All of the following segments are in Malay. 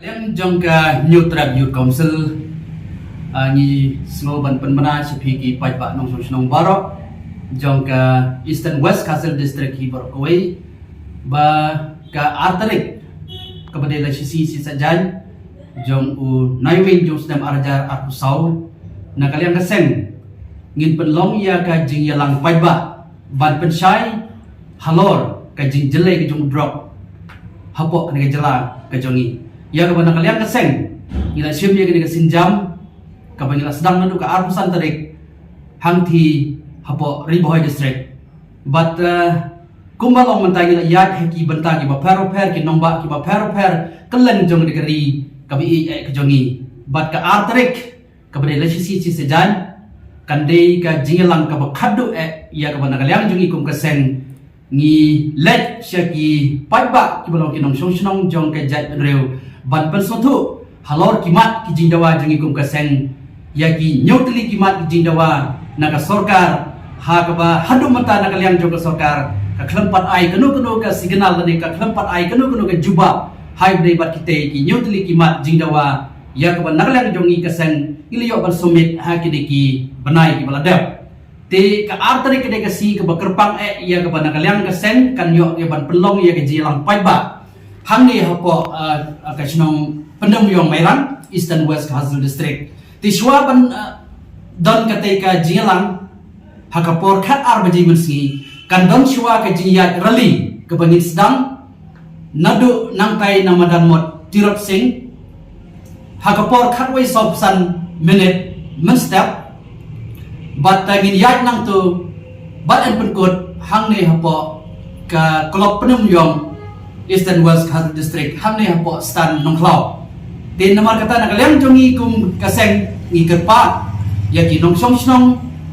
Yang jangka New Trap Youth Council ni slogan penmana sepiki pajak nong nong barok jangka Eastern West Castle District hibor kawai ba ka arterik kepada sisi sajan jong u naiwin jong sedang arajar aku sau na kalian keseng ngin penlong ya ka jing yalang pajak ban pensai halor ka jing jelai ke jong drop hapok ka jela ka jongi ya kepada kalian keseng ila siap ya kena sinjam kapan ila sedang mendu ke arpusan tarik hangti hapo riboy district but kumbalong mentang ila yat heki bentang ki bapero per ki nomba ki bapero per kelen jong negeri kabi ke jongi but ke artarik kepada ila sisi sejan kandai ka jingelang ka bakadu ya kepada kalian jongi kum keseng ngi let syaki pajba ki balong ki nong song jong ke jat reu ban pensotu halor kimat ki jindawa jangi kum kaseng yaki nyotli kimat ki jindawa naga sorkar ha kaba hadu mata naga liang joga sorkar ka klempat ai kenu ka signal tadi ka klempat ai kenu ka juba hai dei bat kite ki nyotli kimat jindawa ya kaba naga liang jongi kaseng iliyo ban sumit ha ki benai ki baladap te ka artari kede ka si ka kerpang ya kaba naga liang kaseng kan yo ya ban pelong ya ke jilang paiba hangni hapo kasnong pendem yong Merang Eastern West Castle District tiswa ban don kateka jingelang hakapor khat arbaji mensi kan don shwa ka jiyat rally ke bangit sedang nadu nangtai namadan mot tirot sing hakapor khat wai sobsan minute men step bat tagin yat nang tu bat en penkut hangni hapo ka klop pendem yong Eastern West Castle District hamne hapo stan nongklau tin namar kata nak kalian jongi kum kaseng ngi kerpa yaki nong song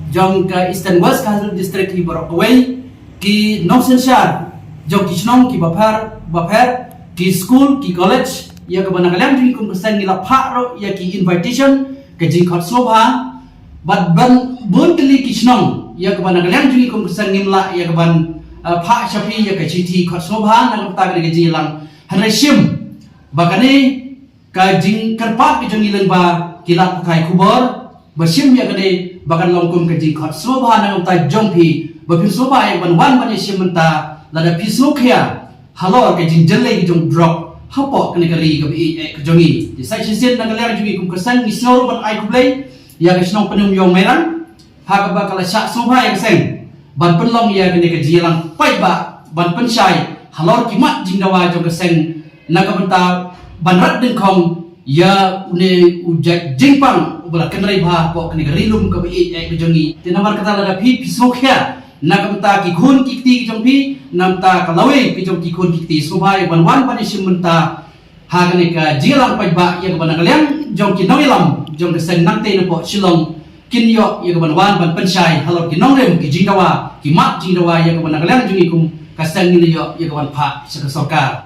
jong ka Eastern West Castle District hi borok away ki nong sensar jong ki snong ki bapar ki school ki college ya ka bana kalian jongi kum kaseng ngi lapha ro yaki invitation ke jing khot sobha bat ban bun kali ki snong ya ka bana kalian jongi kum kaseng ngimla ya ka ban Pak Syafi ya ke citi khot sobha nang ta ke jilang hanresim bakani ka jing kerpat ke jongilen ba kilat pakai kubor basim ya kene bakan longkum ke jing khot sobha nang ta jongpi ba pin sobha yang ban wan ban sim menta lada pisnokhya halor ke jing jelai jong drop hapo kene kali ke jongi di sai sin nang ler jongi kum kesan isnor ban ai kublai ya ke snong penum yong Merang ha ka ba kala syak sobha yang seng ban penlong ya kene ke jilang paiba ban pensai halor kimat jingdawa jong keseng naga benta ban rat dengkong ya une ujak jingpang ubala kenrai ba po kene rilum ke bi ke jongi tinamar kata lada pi pisokya naga benta ki ghun kikti jong pi namta kalawe pi jong ki ghun kikti sobai ban wan ban sim benta ha kene ka jilang paiba ya ke ban kalian jong ki nawilam jong keseng nangte po silong kinyo ya kaban wan ban pensai halor kinong rem ki jingdawa ki mat jingdawa ya kaban kalian jungi kum kasang ni yo ya kaban pa sa sorkar